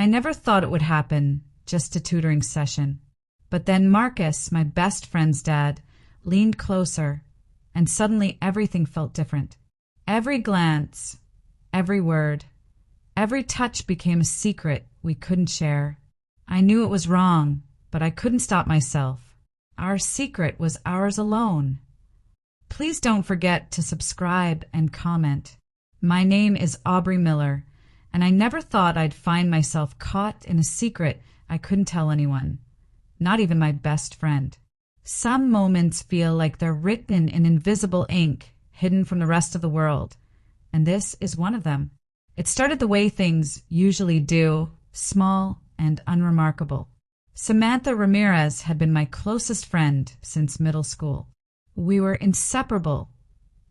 I never thought it would happen, just a tutoring session. But then Marcus, my best friend's dad, leaned closer, and suddenly everything felt different. Every glance, every word, every touch became a secret we couldn't share. I knew it was wrong, but I couldn't stop myself. Our secret was ours alone. Please don't forget to subscribe and comment. My name is Aubrey Miller, and I never thought I'd find myself caught in a secret I couldn't tell anyone, not even my best friend. Some moments feel like they're written in invisible ink, hidden from the rest of the world, and this is one of them. It started the way things usually do, small and unremarkable. Samantha Ramirez had been my closest friend since middle school. We were inseparable,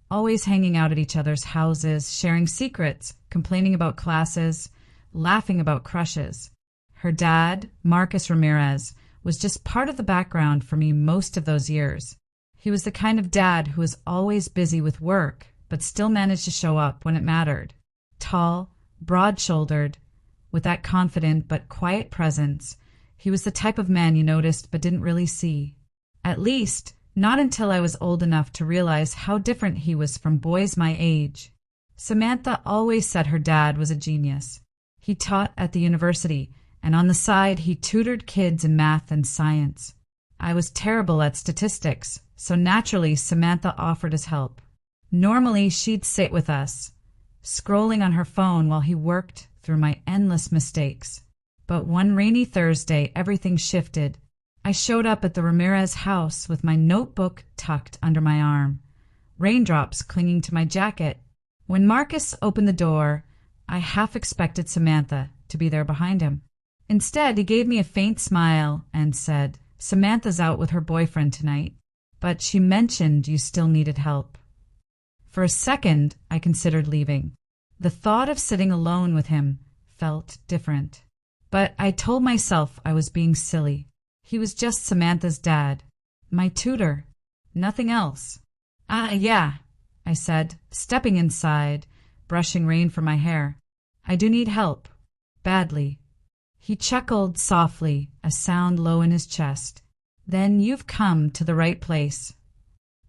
always hanging out at each other's houses, sharing secrets, complaining about classes, laughing about crushes. Her dad, Marcus Ramirez, was just part of the background for me most of those years. He was the kind of dad who was always busy with work, but still managed to show up when it mattered. Tall, broad-shouldered, with that confident but quiet presence, he was the type of man you noticed but didn't really see. At least, not until I was old enough to realize how different he was from boys my age. Samantha always said her dad was a genius. He taught at the university, and on the side he tutored kids in math and science. I was terrible at statistics, so naturally Samantha offered his help. Normally she'd sit with us, scrolling on her phone while he worked through my endless mistakes. But one rainy Thursday, everything shifted. I showed up at the Ramirez house with my notebook tucked under my arm, raindrops clinging to my jacket. When Marcus opened the door, I half expected Samantha to be there behind him. Instead, he gave me a faint smile and said, "Samantha's out with her boyfriend tonight, but she mentioned you still needed help." For a second, I considered leaving. The thought of sitting alone with him felt different. But I told myself I was being silly. He was just Samantha's dad, my tutor, nothing else. Yeah, I said, stepping inside, brushing rain from my hair. "I do need help. Badly." He chuckled softly, a sound low in his chest. "Then you've come to the right place."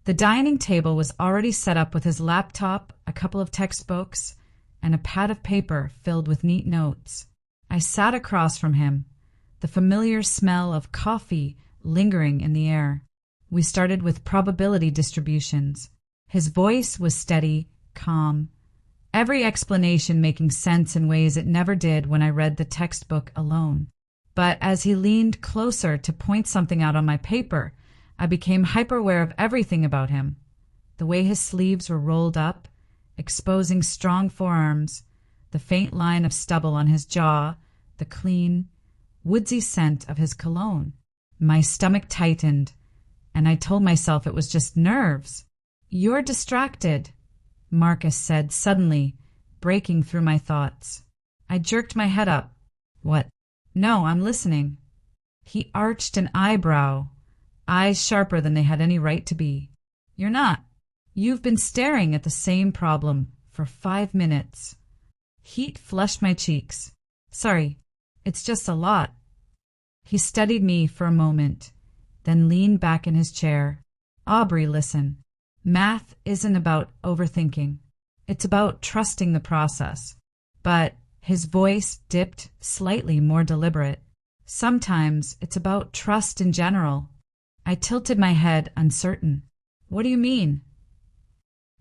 The dining table was already set up with his laptop, a couple of textbooks, and a pad of paper filled with neat notes. I sat across from him, the familiar smell of coffee lingering in the air. We started with probability distributions. His voice was steady, calm, every explanation making sense in ways it never did when I read the textbook alone. But as he leaned closer to point something out on my paper, I became hyper-aware of everything about him. The way his sleeves were rolled up, exposing strong forearms, the faint line of stubble on his jaw, the clean, woodsy scent of his cologne. My stomach tightened, and I told myself it was just nerves. "You're distracted," Marcus said suddenly, breaking through my thoughts. I jerked my head up. "What?" "No, I'm listening." He arched an eyebrow, eyes sharper than they had any right to be. "You're not. You've been staring at the same problem for 5 minutes." Heat flushed my cheeks. "Sorry, it's just a lot." He studied me for a moment, then leaned back in his chair. "Aubrey, listen. Math isn't about overthinking. It's about trusting the process." But his voice dipped slightly more deliberate. "Sometimes it's about trust in general." I tilted my head, uncertain. "What do you mean?"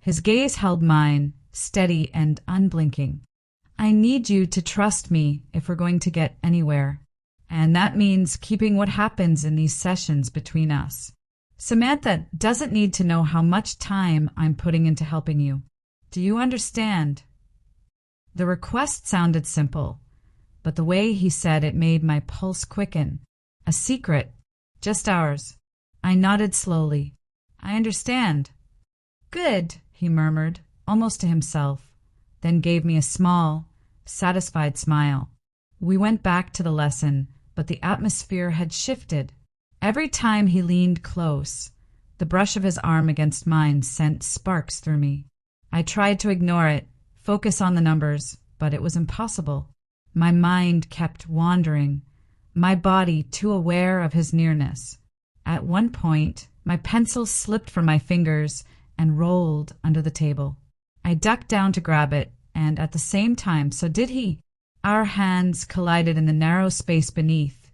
His gaze held mine, steady and unblinking. "I need you to trust me if we're going to get anywhere. And that means keeping what happens in these sessions between us. Samantha doesn't need to know how much time I'm putting into helping you. Do you understand?" The request sounded simple, but the way he said it made my pulse quicken. "A secret, just ours." I nodded slowly. "I understand." "Good," he murmured, almost to himself, then gave me a small, satisfied smile. We went back to the lesson, but the atmosphere had shifted. Every time he leaned close, the brush of his arm against mine sent sparks through me. I tried to ignore it, focus on the numbers, but it was impossible. My mind kept wandering, my body too aware of his nearness. At one point, my pencil slipped from my fingers and rolled under the table. I ducked down to grab it, and at the same time, so did he. Our hands collided in the narrow space beneath,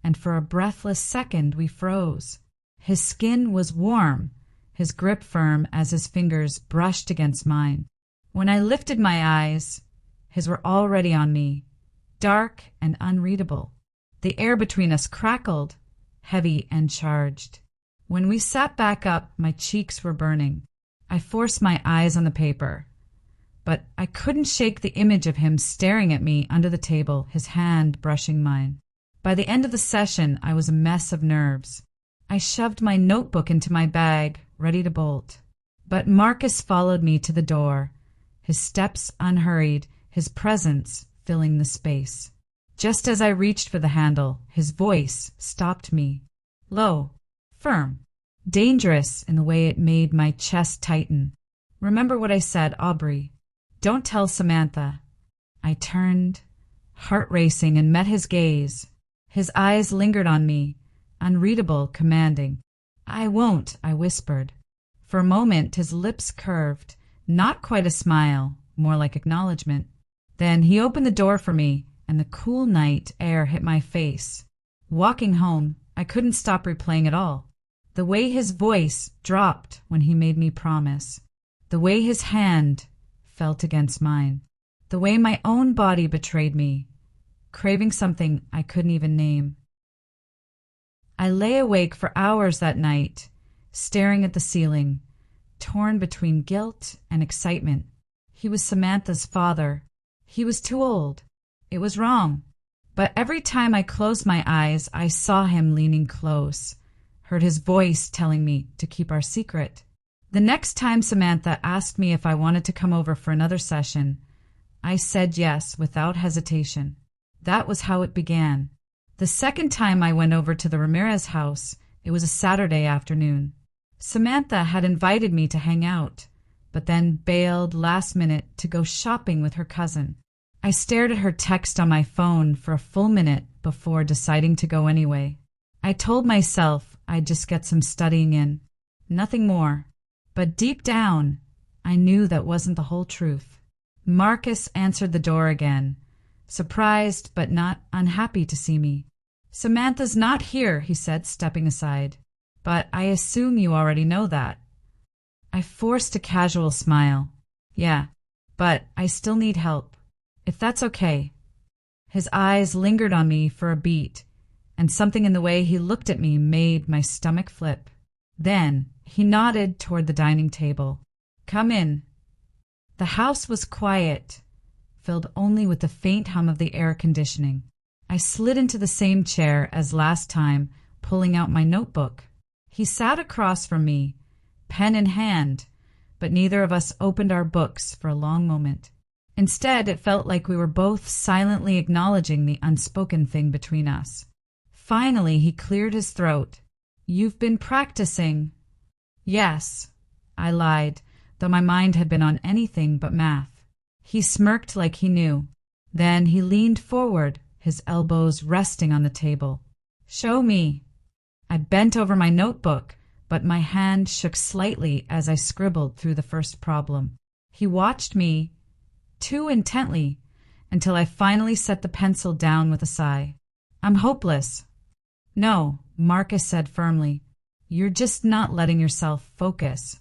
and for a breathless second we froze. His skin was warm, his grip firm as his fingers brushed against mine. When I lifted my eyes, his were already on me, dark and unreadable. The air between us crackled, heavy and charged. When we sat back up, my cheeks were burning. I forced my eyes on the paper, but I couldn't shake the image of him staring at me under the table, his hand brushing mine. By the end of the session, I was a mess of nerves. I shoved my notebook into my bag, ready to bolt. But Marcus followed me to the door, his steps unhurried, his presence filling the space. Just as I reached for the handle, his voice stopped me. Low, firm, dangerous in the way it made my chest tighten. Remember what I said, Aubrey. Don't tell Samantha. I turned, heart racing, and met his gaze. His eyes lingered on me, unreadable, commanding. I won't, I whispered. For a moment, his lips curved, not quite a smile, more like acknowledgement. Then he opened the door for me, and the cool night air hit my face. Walking home, I couldn't stop replaying it all. The way his voice dropped when he made me promise. The way his hand felt against mine. The way my own body betrayed me, craving something I couldn't even name. I lay awake for hours that night, staring at the ceiling, torn between guilt and excitement. He was Samantha's father. He was too old. It was wrong. But every time I closed my eyes, I saw him leaning close, heard his voice telling me to keep our secret. The next time Samantha asked me if I wanted to come over for another session, I said yes without hesitation. That was how it began. The second time I went over to the Ramirez house, it was a Saturday afternoon. Samantha had invited me to hang out, but then bailed last minute to go shopping with her cousin. I stared at her text on my phone for a full minute before deciding to go anyway. I told myself I'd just get some studying in, nothing more. But deep down, I knew that wasn't the whole truth. Marcus answered the door again, surprised but not unhappy to see me. Samantha's not here, he said, stepping aside. But I assume you already know that. I forced a casual smile. Yeah, but I still need help, if that's okay. His eyes lingered on me for a beat, and something in the way he looked at me made my stomach flip. Then he nodded toward the dining table. Come in. The house was quiet, filled only with the faint hum of the air conditioning. I slid into the same chair as last time, pulling out my notebook. He sat across from me, pen in hand, but neither of us opened our books for a long moment. Instead, it felt like we were both silently acknowledging the unspoken thing between us. Finally, he cleared his throat. You've been practicing. Yes, I lied, though my mind had been on anything but math. He smirked like he knew. Then he leaned forward, his elbows resting on the table. Show me. I bent over my notebook, but my hand shook slightly as I scribbled through the first problem. He watched me, too intently, until I finally set the pencil down with a sigh. I'm hopeless. No, Marcus said firmly. You're just not letting yourself focus.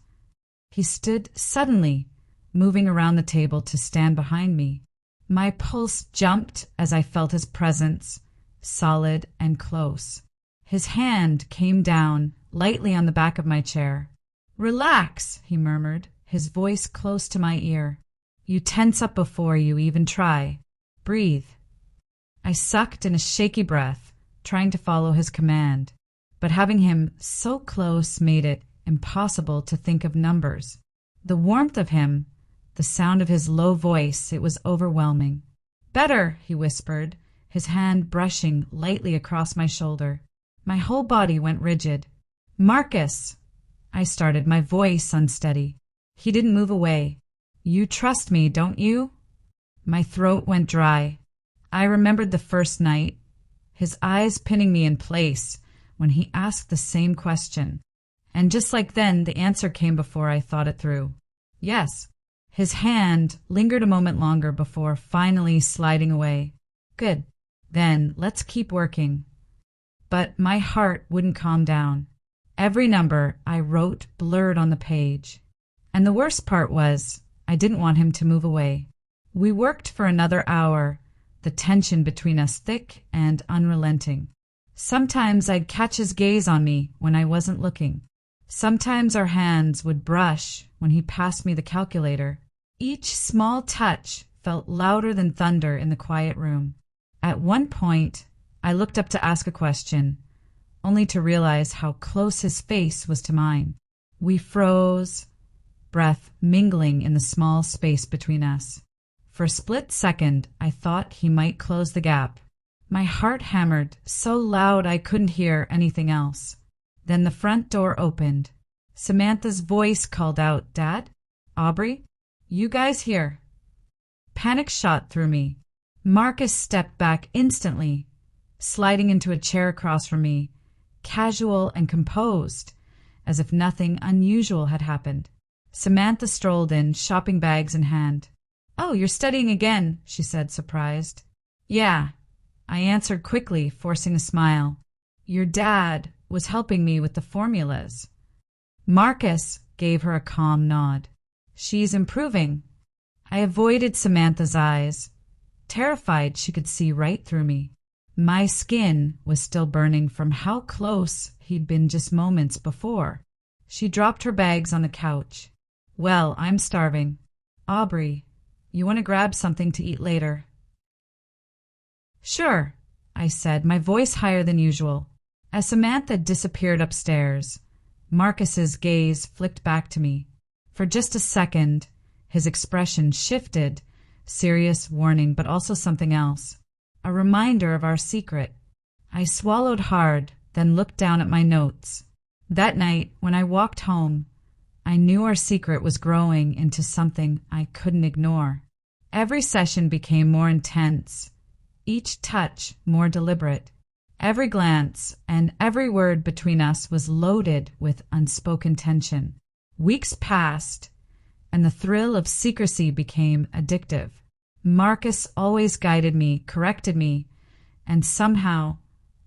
He stood suddenly, moving around the table to stand behind me. My pulse jumped as I felt his presence, solid and close. His hand came down lightly on the back of my chair. Relax, he murmured, his voice close to my ear. You tense up before you even try. Breathe. I sucked in a shaky breath, trying to follow his command, but having him so close made it impossible to think of numbers. The warmth of him, the sound of his low voice, it was overwhelming. Better, he whispered, his hand brushing lightly across my shoulder. My whole body went rigid. Marcus, I started, my voice unsteady. He didn't move away. You trust me, don't you? My throat went dry. I remembered the first night, his eyes pinning me in place when he asked the same question. And just like then, the answer came before I thought it through. Yes. His hand lingered a moment longer before finally sliding away. Good. Then let's keep working. But my heart wouldn't calm down. Every number I wrote blurred on the page. And the worst part was, I didn't want him to move away. We worked for another hour, the tension between us thick and unrelenting. Sometimes I'd catch his gaze on me when I wasn't looking. Sometimes our hands would brush when he passed me the calculator. Each small touch felt louder than thunder in the quiet room. At one point, I looked up to ask a question, only to realize how close his face was to mine. We froze, breath mingling in the small space between us. For a split second, I thought he might close the gap. My heart hammered so loud I couldn't hear anything else. Then the front door opened. Samantha's voice called out, "Dad? Aubrey? You guys here?" Panic shot through me. Marcus stepped back instantly, sliding into a chair across from me, casual and composed, as if nothing unusual had happened. Samantha strolled in, shopping bags in hand. "Oh, you're studying again," she said, surprised. "Yeah," I answered quickly, forcing a smile. "Your dad was helping me with the formulas." Marcus gave her a calm nod. "She's improving." I avoided Samantha's eyes, terrified she could see right through me. My skin was still burning from how close he'd been just moments before. She dropped her bags on the couch. "Well, I'm starving. Aubrey, you want to grab something to eat later?" "Sure," I said, my voice higher than usual. As Samantha disappeared upstairs, Marcus's gaze flicked back to me. For just a second, his expression shifted, serious warning, but also something else. A reminder of our secret. I swallowed hard, then looked down at my notes. That night, when I walked home, I knew our secret was growing into something I couldn't ignore. Every session became more intense, each touch more deliberate. Every glance and every word between us was loaded with unspoken tension. Weeks passed, and the thrill of secrecy became addictive. Marcus always guided me, corrected me, and somehow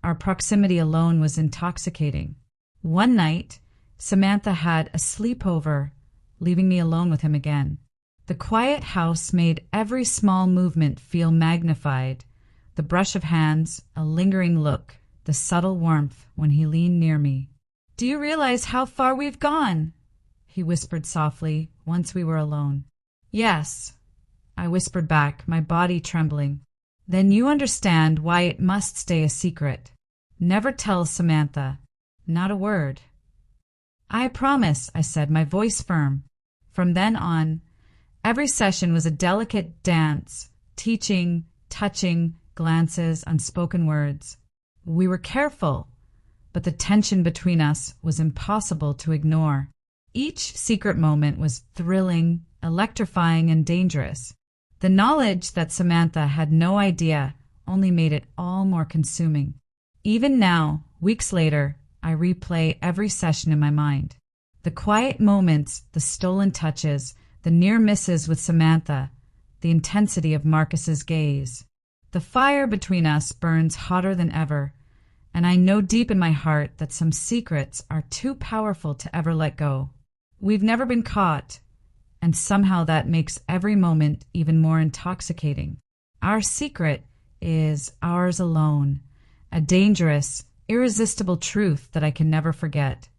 our proximity alone was intoxicating. One night, Samantha had a sleepover, leaving me alone with him again. The quiet house made every small movement feel magnified. The brush of hands, a lingering look, the subtle warmth when he leaned near me. "Do you realize how far we've gone?" he whispered softly once we were alone. "Yes," I whispered back, my body trembling. "Then you understand why it must stay a secret. Never tell Samantha. Not a word." "I promise," I said, my voice firm. From then on, every session was a delicate dance, teaching, touching, glances, unspoken words. We were careful, but the tension between us was impossible to ignore. Each secret moment was thrilling, electrifying, and dangerous. The knowledge that Samantha had no idea only made it all more consuming. Even now, weeks later, I replay every session in my mind. The quiet moments, the stolen touches, the near misses with Samantha, the intensity of Marcus's gaze. The fire between us burns hotter than ever, and I know deep in my heart that some secrets are too powerful to ever let go. We've never been caught, and somehow that makes every moment even more intoxicating. Our secret is ours alone, a dangerous, irresistible truth that I can never forget.